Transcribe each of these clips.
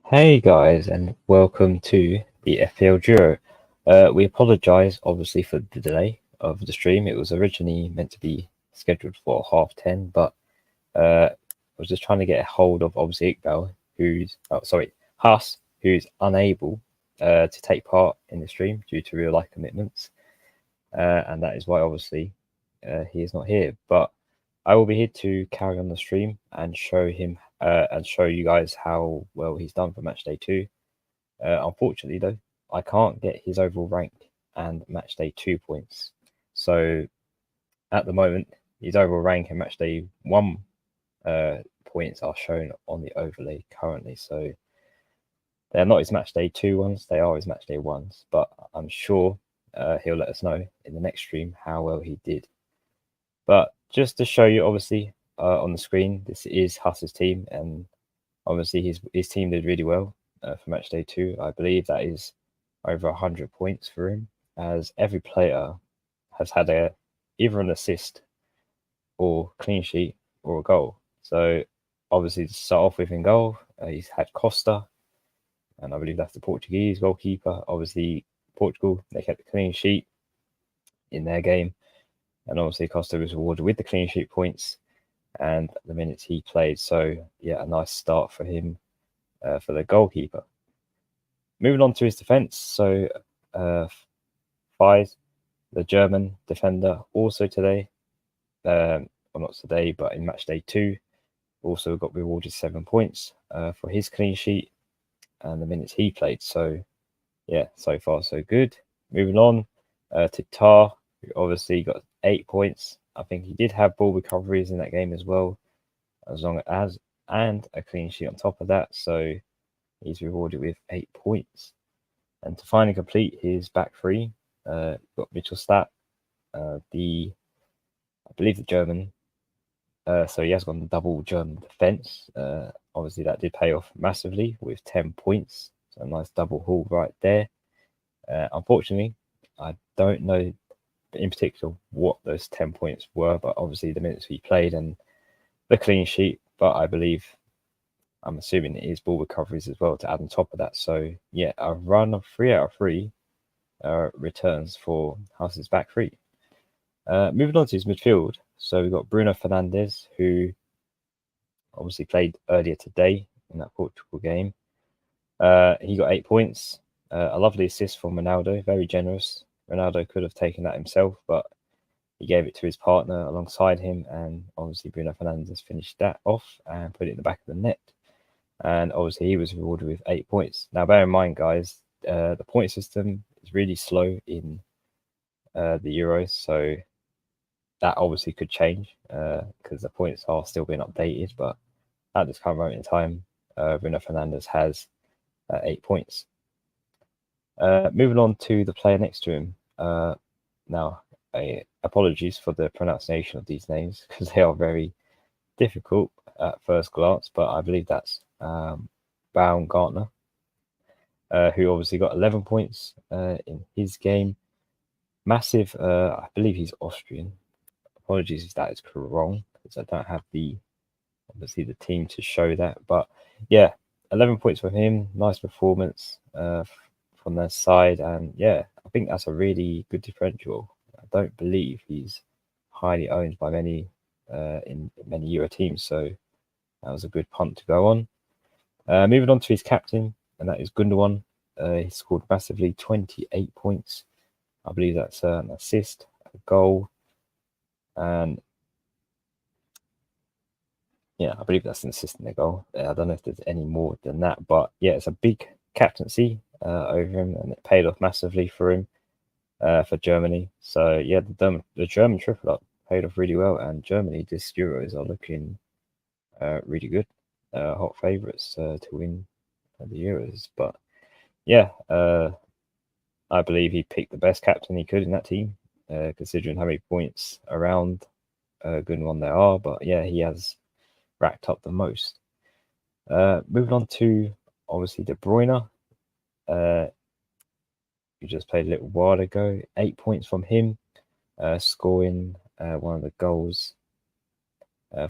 Hey guys, and welcome to the FPL Duo. We apologise, obviously, for the delay of the stream. It was originally meant to be scheduled for 10:30, but I was just trying to get a hold of, obviously, Iqbal, Huss, who's unable to take part in the stream due to real life commitments, and that is why, obviously, he is not here. But I will be here to carry on the stream and show him and show you guys how well he's done for Matchday 2. Unfortunately, though, I can't get his overall rank and Matchday 2 points. So at the moment, his overall rank and Matchday 1 points are shown on the overlay currently. So they're not his Matchday 2 ones, they are his Matchday 1s. But I'm sure he'll let us know in the next stream how well he did. But just to show you, obviously, on the screen, this is Huss's team, and obviously his team did really well for Matchday 2. I believe that is over 100 points for him, as every player has had either an assist or clean sheet or a goal. So obviously to start off with in goal, he's had Costa, and I believe that's the Portuguese goalkeeper. Obviously Portugal, they kept the clean sheet in their game. And obviously Costa was rewarded with the clean sheet points and the minutes he played. So yeah, a nice start for him for the goalkeeper. Moving on to his defence. So Faiz, the German defender, also today, well not today, but in Matchday 2, also got rewarded 7 points for his clean sheet and the minutes he played. So yeah, so far so good. Moving on to Tar, who obviously got 8 points. I think he did have ball recoveries in that game as well, and a clean sheet on top of that. So he's rewarded with 8 points. And to finally complete his back three, got Mittelstadt, I believe the German. So he has got a double German defence. Obviously that did pay off massively with 10 points. So a nice double haul right there. Unfortunately, I don't know in particular what those 10 points were, but obviously the minutes he played and the clean sheet. But I'm assuming it is ball recoveries as well to add on top of that. So yeah, a run of 3 out of 3 returns for Huss's back three. Moving on to his midfield. So we've got Bruno Fernandes, who obviously played earlier today in that Portugal game. He got 8 points. A lovely assist from Ronaldo, very generous. Ronaldo could have taken that himself, but he gave it to his partner alongside him, and obviously Bruno Fernandes finished that off and put it in the back of the net. And obviously he was rewarded with 8 points. Now bear in mind, guys, the point system is really slow in the Euros, so that obviously could change because the points are still being updated. But at this current moment in time, Bruno Fernandes has 8 points. Moving on to the player next to him. Now, apologies for the pronunciation of these names because they are very difficult at first glance, but I believe that's Baumgartner, who obviously got 11 points in his game. Massive, I believe he's Austrian. Apologies if that is wrong because I don't have obviously the team to show that. But yeah, 11 points for him. Nice performance from their side, and yeah, I think that's a really good differential. I don't believe he's highly owned by many in many Euro teams, so that was a good punt to go on. Moving on to his captain, and that is Gundogan. He scored massively, 28 points. I believe that's an assist, a goal, and yeah, I believe that's an assist and a goal. I don't know if there's any more than that, but yeah, it's a big captaincy over him, and it paid off massively for him for Germany. So yeah, the German triple up paid off really well, and Germany this Euros are looking really good, hot favourites to win the Euros. But yeah, I believe he picked the best captain he could in that team, considering how many points around good one there are. But yeah, he has racked up the most. Moving on to obviously De Bruyne, who just played a little while ago. 8 points from him. scoring one of the goals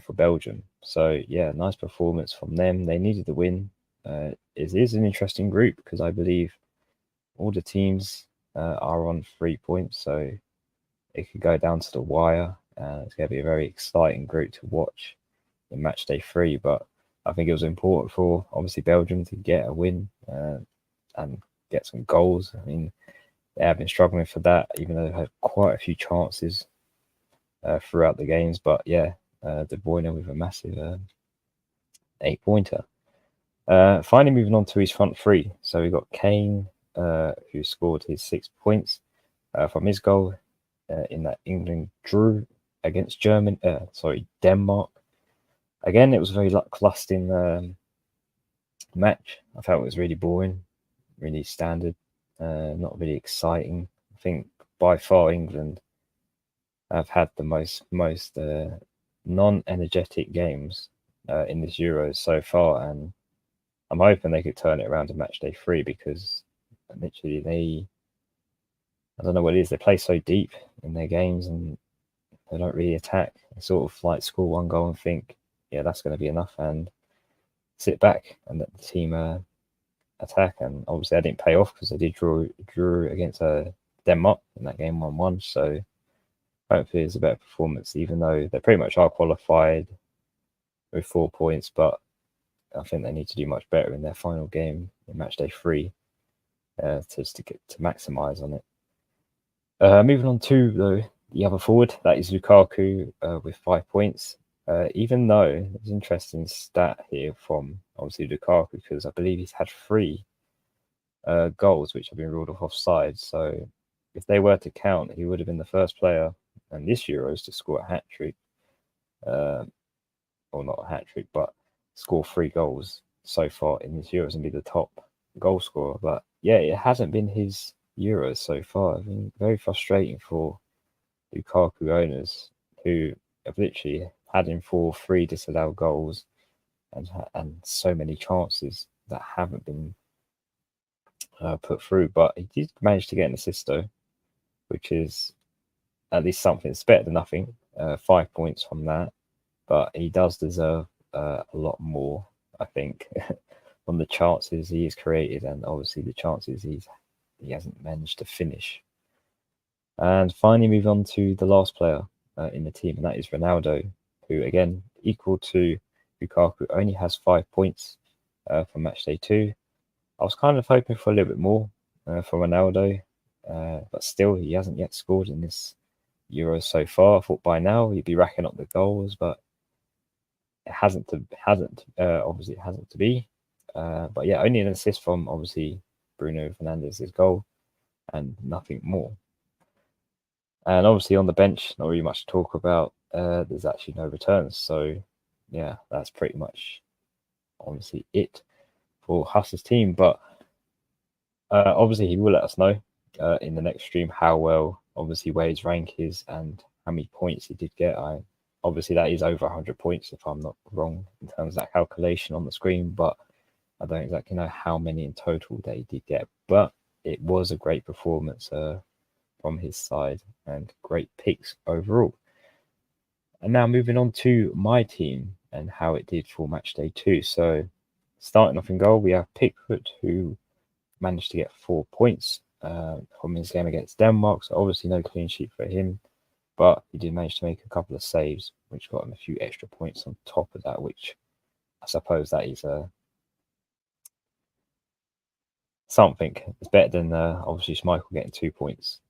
for Belgium. So yeah, nice performance from them. They needed the win. It is an interesting group because I believe all the teams are on 3 points, so it could go down to the wire. It's going to be a very exciting group to watch in match day 3. But I think it was important for obviously Belgium to get a win and get some goals. I mean, they have been struggling for that, even though they had quite a few chances throughout the games. But yeah, De Bruyne with a massive 8-pointer. Finally, moving on to his front three. So we got Kane, who scored his 6 points from his goal in that England drew against Denmark. Again, it was a very lacklusting match. I felt it was really boring, really standard, not really exciting. I think by far England have had the most non-energetic games in this Euros so far, and I'm hoping they could turn it around to match day 3 because literally I don't know what it is, they play so deep in their games and they don't really attack. They sort of like score one goal and think, yeah, that's going to be enough, and sit back and let the team attack. And obviously, that didn't pay off because they did drew against Denmark in that game 1-1. So hopefully, it's a better performance, even though they pretty much are qualified with 4 points. But I think they need to do much better in their final game in match day 3 to maximise on it. Moving on to the other forward, that is Lukaku with 5 points. Even though there's an interesting stat here from obviously Lukaku, because I believe he's had 3 goals which have been ruled off offside. So if they were to count, he would have been the first player in this Euros to score a hat trick, or not a hat trick, but score 3 goals so far in this Euros and be the top goal scorer. But yeah, it hasn't been his Euros so far. I mean, very frustrating for Lukaku owners who have literally had him for 3 disallowed goals and so many chances that haven't been put through. But he did manage to get an assist though, which is at least something. It's better than nothing. 5 points from that, but he does deserve a lot more, I think, on the chances he has created and obviously the chances he hasn't managed to finish. And finally, move on to the last player in the team, and that is Ronaldo, who again, equal to Lukaku, only has 5 points from match day 2. I was kind of hoping for a little bit more from Ronaldo, but still, he hasn't yet scored in this Euro so far. I thought by now he'd be racking up the goals, but it hasn't to be. But yeah, only an assist from obviously Bruno Fernandes's goal and nothing more. And obviously on the bench, not really much to talk about. There's actually no returns. So yeah, that's pretty much obviously it for Huss's team. But obviously he will let us know in the next stream how well obviously where his rank is and how many points he did get. Obviously that is over 100 points if I'm not wrong in terms of that calculation on the screen, but I don't exactly know how many in total they did get. But it was a great performance from his side and great picks overall. And now moving on to my team and how it did for match day 2. So starting off in goal, we have Pickford, who managed to get 4 points from his game against Denmark. So obviously no clean sheet for him, but he did manage to make a couple of saves, which got him a few extra points on top of that, which I suppose that is something. It's better than obviously Schmeichel getting 2 points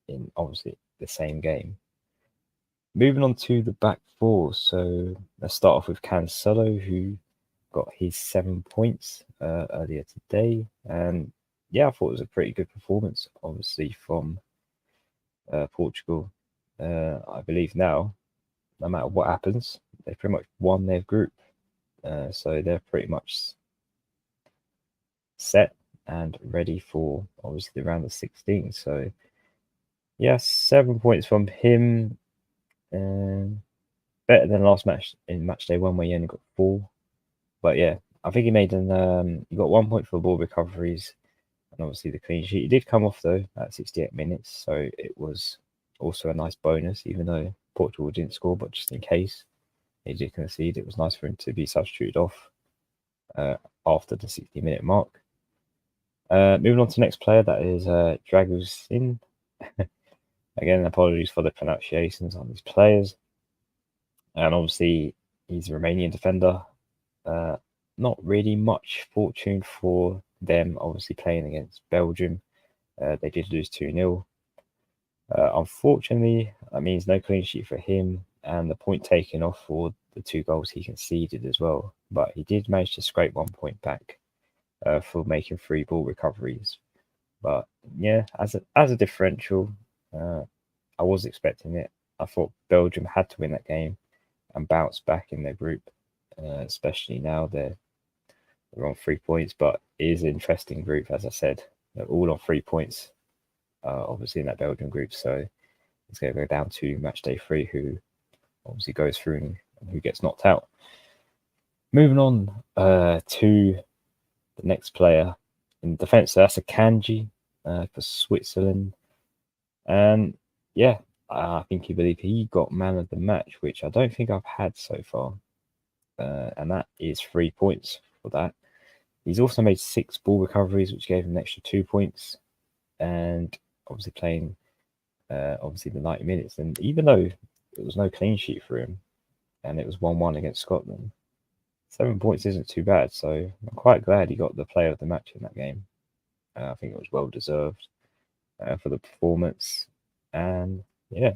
in obviously the same game. Moving on to the back 4. So let's start off with Cancelo, who got his 7 points earlier today. And yeah, I thought it was a pretty good performance, obviously, from Portugal. I believe now, no matter what happens, they pretty much won their group. So they're pretty much set and ready for obviously the round of 16. So yeah, 7 points from him. Better than last match in match day 1 where he only got 4. But yeah, I think he made he got 1 point for ball recoveries and obviously the clean sheet. He did come off though at 68 minutes, so it was also a nice bonus, even though Portugal didn't score, but just in case they did concede, it was nice for him to be substituted off after the 60-minute mark. Moving on to the next player, that is Dragusin. Again, apologies for the pronunciations on these players. And obviously, he's a Romanian defender. Not really much fortune for them, obviously playing against Belgium. They did lose 2-0. Unfortunately, that means no clean sheet for him, and the point taken off for the 2 goals he conceded as well. But he did manage to scrape 1 point back for making 3 ball recoveries. But yeah, as a differential, I was expecting it. I thought Belgium had to win that game and bounce back in their group, especially now they're on 3 points. But it is an interesting group, as I said. They're all on 3 points, obviously in that Belgium group. So it's going to go down to match day 3, who obviously goes through and who gets knocked out. Moving on to the next player in defence. So that's a Kanji for Switzerland. And yeah, I think he got man of the match, which I don't think I've had so far. And that is 3 points for that. He's also made 6 ball recoveries, which gave him an extra 2 points. And obviously playing obviously the 90 minutes. And even though there was no clean sheet for him, and it was 1-1 against Scotland, 7 points isn't too bad. So I'm quite glad he got the player of the match in that game. I think it was well deserved for the performance. And yeah,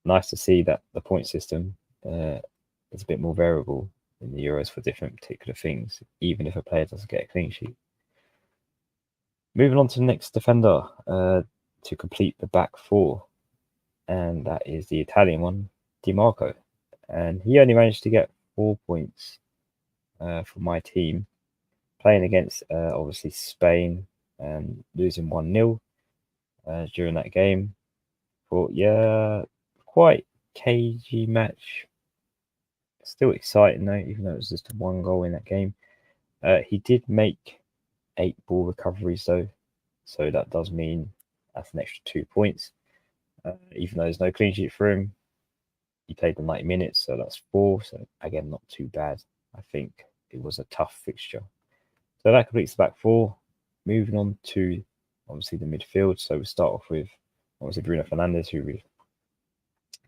nice to see that the point system is a bit more variable in the Euros for different particular things, even if a player doesn't get a clean sheet. Moving on to the next defender to complete the back 4, and that is the Italian one, Di Marco. And he only managed to get 4 points for my team, playing against obviously Spain and losing 1-0 during that game. But yeah, quite cagey match. Still exciting though, even though it was just 1 goal in that game. He did make 8 ball recoveries though, so that does mean that's an extra 2 points. Even though there's no clean sheet for him, he played the 90 minutes, so that's 4. So again, not too bad. I think it was a tough fixture. So that completes the back 4. Moving on to obviously the midfield. So we start off with obviously Bruno Fernandes, who we've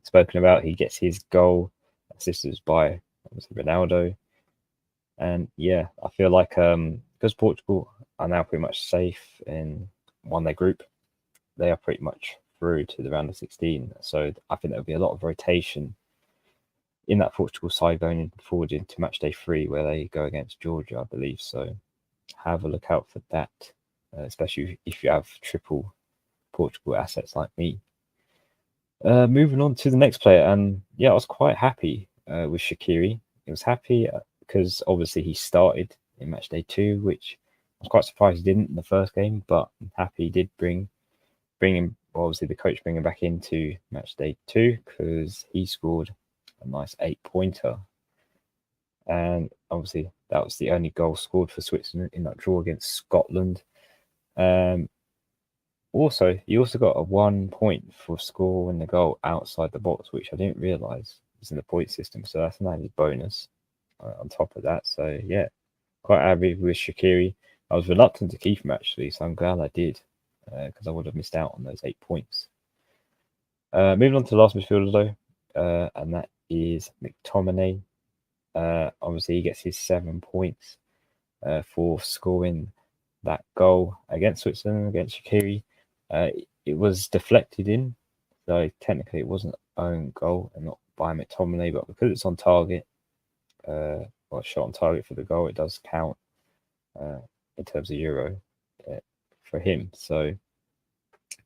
spoken about. He gets his goal assisted by obviously Ronaldo. And yeah, I feel like because Portugal are now pretty much safe and won their group, they are pretty much through to the round of 16. So I think there'll be a lot of rotation in that Portugal side going forward into match day 3, where they go against Georgia, I believe. So have a look out for that, especially if you have triple Portugal assets like me. Moving on to the next player, and yeah, I was quite happy with Shaqiri. I was happy because obviously he started in match day 2, which I was quite surprised he didn't in the first game, but I'm happy he did bring him. Obviously, the coach bring him back into match day 2 because he scored a nice 8-pointer, and obviously that was the only goal scored for Switzerland in that draw against Scotland. Also, he also got a 1 point for scoring the goal outside the box, which I didn't realise was in the point system. So that's an added bonus on top of that. So yeah, quite happy with Shaqiri. I was reluctant to keep him actually, so I'm glad I did because I would have missed out on those 8 points. Moving on to the last midfielder though, and that is McTominay. Obviously, he gets his 7 points for scoring that goal against Switzerland, against Shaqiri. It was deflected in, so technically it wasn't own goal and not by McTominay, but because it's on target, shot on target for the goal, it does count in terms of Euro for him. So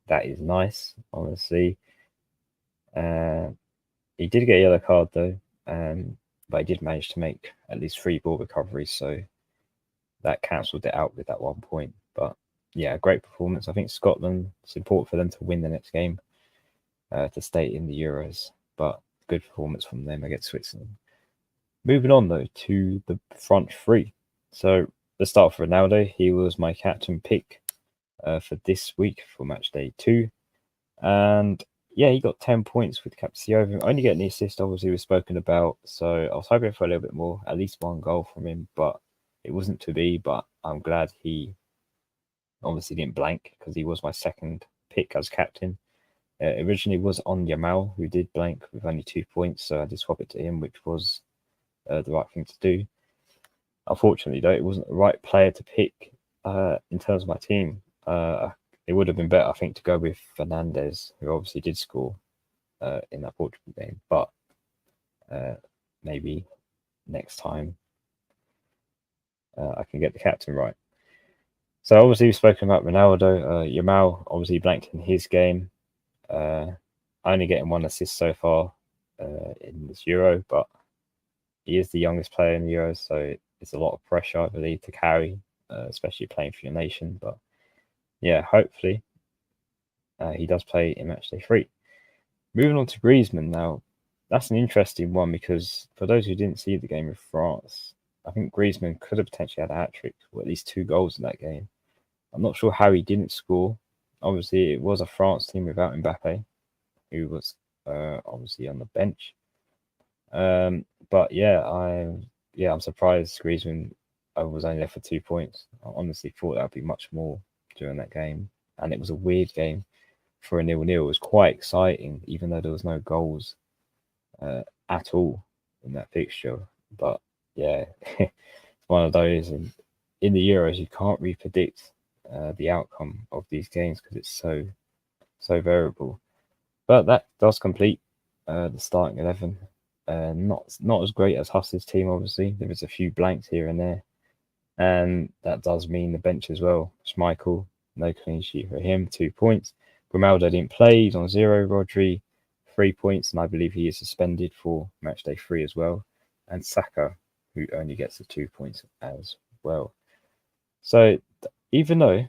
that is nice, honestly. He did get a yellow card though, but he did manage to make at least 3 ball recoveries, so that cancelled it out with that 1 point. But yeah, great performance. I think Scotland, it's important for them to win the next game to stay in the Euros, but good performance from them against Switzerland. Moving on though to the front 3. So let's start with Ronaldo. He was my captain pick for this week for match day 2. And yeah, he got 10 points with captaincy over him. Only getting the assist, obviously, was spoken about. So I was hoping for a little bit more, at least one goal from him, but it wasn't to be. But I'm glad he obviously didn't blank because he was my second pick as captain. Originally was on Yamal, who did blank with only 2 points. So I did swap it to him, which was the right thing to do. Unfortunately, though, it wasn't the right player to pick in terms of my team. It would have been better, I think, to go with Fernandez, who obviously did score in that Portugal game. But maybe next time I can get the captain right. So obviously we've spoken about Ronaldo. Yamal obviously blanked in his game. Only getting one assist so far in this Euro, but he is the youngest player in the Euros, so it's a lot of pressure, I believe, to carry, especially playing for your nation. But yeah, hopefully he does play in Matchday 3. Moving on to Griezmann now, that's an interesting one because for those who didn't see the game with France, I think Griezmann could have potentially had a hat-trick or at least 2 goals in that game. I'm not sure how he didn't score. Obviously, it was a France team without Mbappe, who was obviously on the bench. But yeah, I'm surprised Griezmann was only there for 2 points. I honestly thought that would be much more during that game, and it was a weird game for a 0-0. It was quite exciting, even though there was no goals at all in that fixture. But yeah, it's one of those. And in the Euros, you can't really predict the outcome of these games because it's so variable. But that does complete the starting 11. Not as great as Huss's team, obviously. There is a few blanks here and there. And that does mean the bench as well. Schmeichel, no clean sheet for him, 2 points. Grimaldo didn't play, he's on 0. Rodri, 3 points, and I believe he is suspended for Matchday 3 as well. And Saka, who only gets the 2 points as well. So even though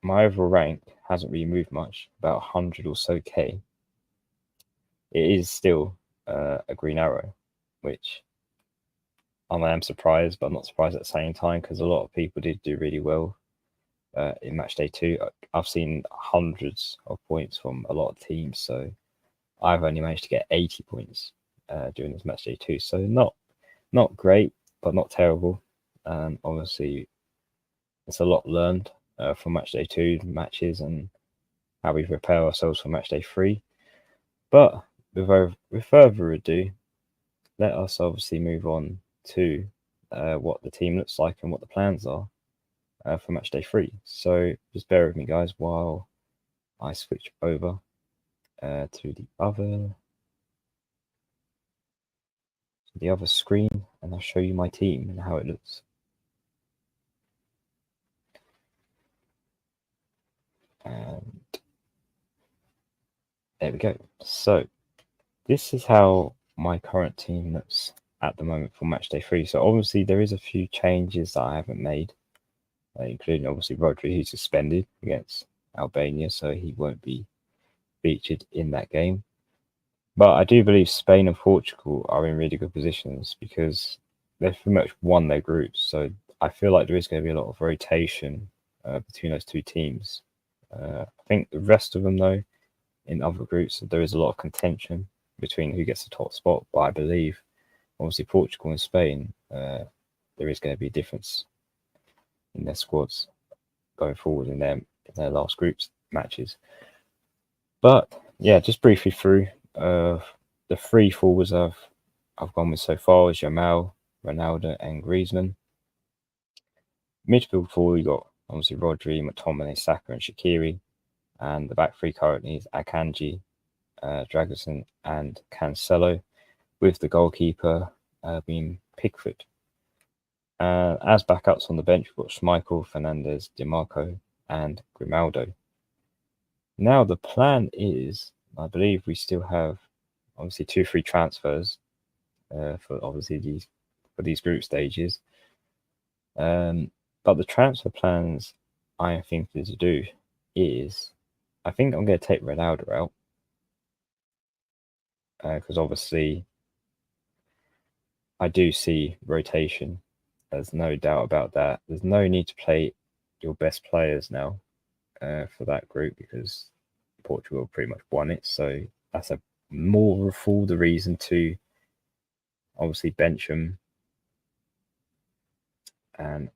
my overall rank hasn't really moved much, about 100 or so K, it is still a green arrow, which I am surprised, but I'm not surprised at the same time because a lot of people did do really well in Matchday 2. I've seen hundreds of points from a lot of teams, so I've only managed to get 80 points during this Matchday 2. So not great, but not terrible. Obviously, it's a lot learned from Matchday 2 matches and how we prepare ourselves for Matchday 3. But with further ado, let us obviously move on to what the team looks like and what the plans are for Matchday 3. So just bear with me, guys, while I switch over to the other screen, and I'll show you my team and how it looks. And there we go. So this is how my current team looks at the moment for Matchday 3. So obviously there is a few changes that I haven't made, including obviously Rodri, who's suspended against Albania, so he won't be featured in that game. But I do believe Spain and Portugal are in really good positions because they've pretty much won their groups. So I feel like there is going to be a lot of rotation between those two teams. I think the rest of them, though, in other groups, there is a lot of contention between who gets the top spot. But I believe, obviously, Portugal and Spain, there is going to be a difference in their squads going forward in their last groups matches. But yeah, just briefly through the 3 forwards I've gone with so far is Yamal, Ronaldo, and Griezmann. Midfield 4, we got obviously Rodri, McTominay, Saka, and Shaqiri, and the back 3 currently is Akanji, Dragusin, and Cancelo, with the goalkeeper being Pickford. As backups on the bench, we've got Schmeichel, Fernandez, Di Marco, and Grimaldo. Now the plan is, I believe we still have obviously 2 free transfers for obviously these group stages. But the transfer plans I am thinking to do is, I think I'm going to take Ronaldo out because obviously I do see rotation. There's no doubt about that. There's no need to play your best players now for that group because Portugal pretty much won it. So that's a more of all the reason to obviously bench them and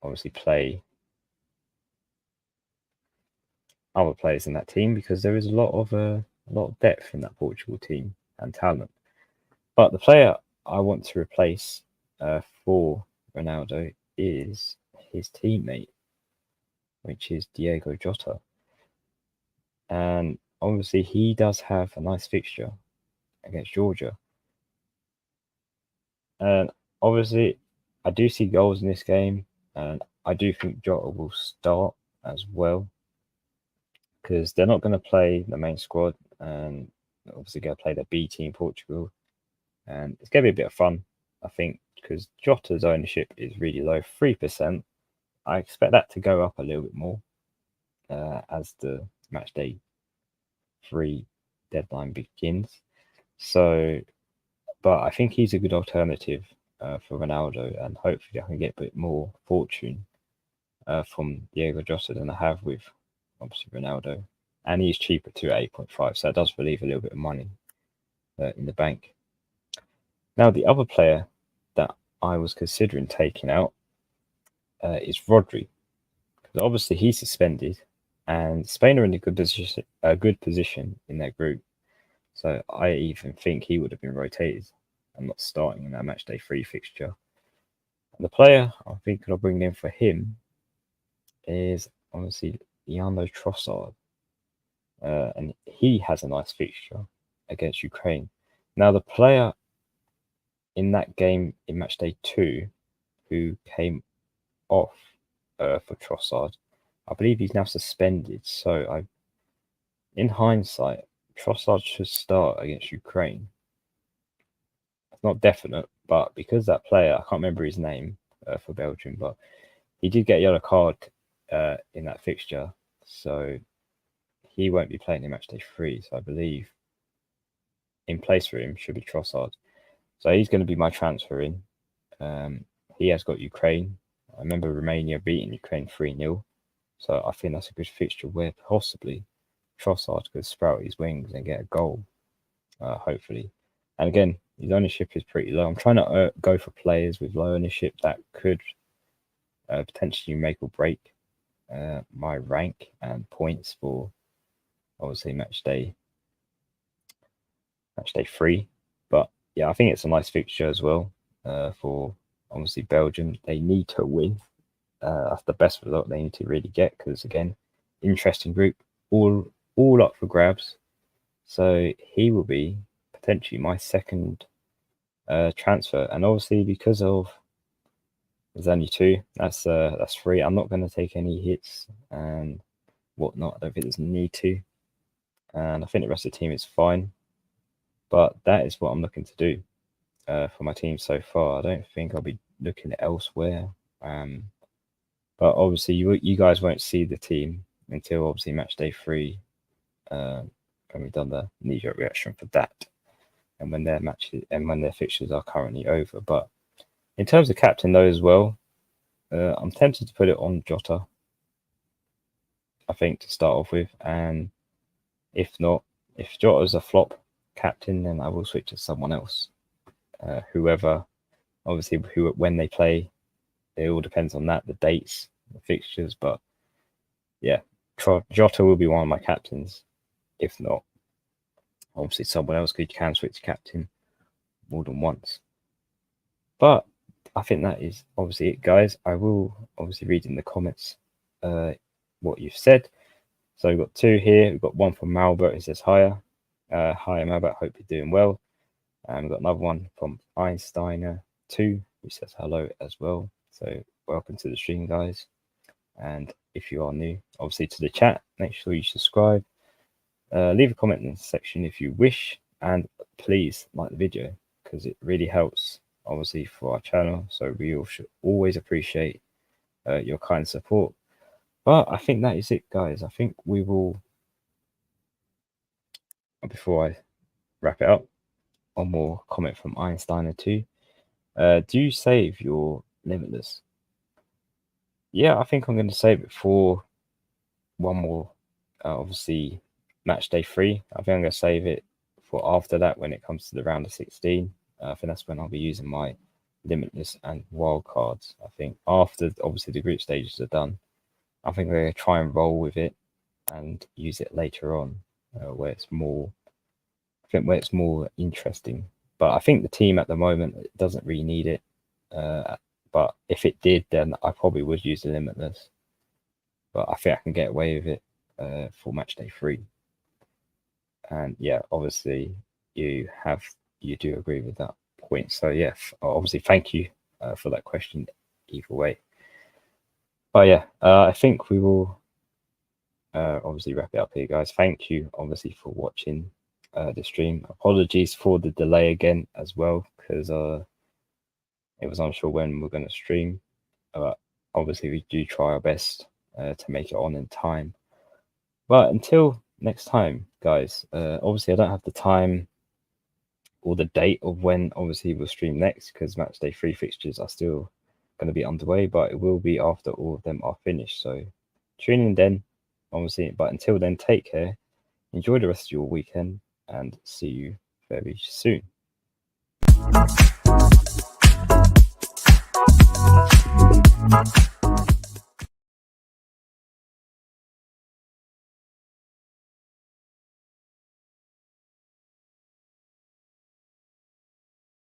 obviously play other players in that team because there is a lot of depth in that Portugal team and talent. But the player I want to replace for Ronaldo is his teammate, which is Diego Jota. And obviously he does have a nice fixture against Georgia. And obviously I do see goals in this game, and I do think Jota will start as well because they're not going to play the main squad, and obviously going to play the B team Portugal, and it's going to be a bit of fun, I think, because Jota's ownership is really low, 3%. I expect that to go up a little bit more as the Matchday 3 deadline begins. So, but I think he's a good alternative for Ronaldo, and hopefully I can get a bit more fortune from Diego Jota than I have with obviously Ronaldo. And he's cheaper too at 8.5, so that does relieve a little bit of money in the bank. Now, the other player that I was considering taking out is Rodri, because obviously he's suspended, and Spain are in a good position in their group. So I even think he would have been rotated and not starting in that Matchday 3 fixture. And the player I'm thinking of bringing in for him is obviously Leandro Trossard. And he has a nice fixture against Ukraine. Now, the player in that game in Matchday 2 who came off for Trossard, I believe he's now suspended. So in hindsight, Trossard should start against Ukraine. It's not definite, but because that player, I can't remember his name for Belgium, but he did get a yellow card in that fixture. So he won't be playing in Matchday 3. So I believe in place for him should be Trossard. So he's going to be my transfer in. He has got Ukraine. I remember Romania beating Ukraine 3-0. So I think that's a good fixture where possibly Trossard could sprout his wings and get a goal, hopefully. And again, his ownership is pretty low. I'm trying to go for players with low ownership that could potentially make or break my rank and points for obviously Matchday 3. But yeah, I think it's a nice fixture as well for obviously Belgium. They need to win. That's the best result they need to really get because again, interesting group, all up for grabs. So he will be potentially my second transfer, and obviously because of there's only 2, that's 3. I'm not going to take any hits and whatnot. I don't think there's a need to, and I think the rest of the team is fine. But that is what I'm looking to do for my team so far. I don't think I'll be looking elsewhere. But obviously, you guys won't see the team until obviously Matchday 3, when we've done the Kneejerk reaction for that, and when their matches and when their fixtures are currently over. But in terms of captain though as well, I'm tempted to put it on Jota, I think, to start off with, and if not, if Jota's a flop captain, then I will switch to someone else. Whoever, obviously, when they play, it all depends on that, the dates, the fixtures. But yeah, Jota will be one of my captains. If not, obviously someone else can switch captain more than once. But I think that is obviously it, guys. I will obviously read in the comments what you've said. So we've got 2 here. We've got one from Malbert who says hiya. Hi Malbert, hope you're doing well. And we've got another one from Einsteiner 2 who says hello as well. So welcome to the stream, guys. And if you are new, obviously, to the chat, make sure you subscribe. Leave a comment in the section if you wish, and please like the video because it really helps, obviously, for our channel. So we all should always appreciate your kind support. But I think that is it, guys. I think we will, before I wrap it up, one more comment from Einsteiner 2. Do you save your Limitless? Yeah, I think I'm going to save it for one more, obviously, match day 3. I think I'm going to save it for after that when it comes to the round of 16. I think that's when I'll be using my limitless and wild cards. I think after obviously the group stages are done, I think we're going to try and roll with it and use it later on, where it's more interesting. But I think the team at the moment doesn't really need it. But if it did, then I probably would use the limitless. But I think I can get away with it for match day 3. And yeah, obviously you do agree with that point. So yeah, obviously thank you for that question either way. But yeah, I think we will obviously wrap it up here, guys. Thank you obviously for watching the stream. Apologies for the delay again as well, because it was unsure when we're going to stream. But obviously we do try our best to make it on in time. But until next time, guys, obviously I don't have the time or the date of when obviously we'll stream next, because match day 3 fixtures are still going to be underway, but it will be after all of them are finished. So tune in then, obviously. But until then, take care, enjoy the rest of your weekend, and see you very soon.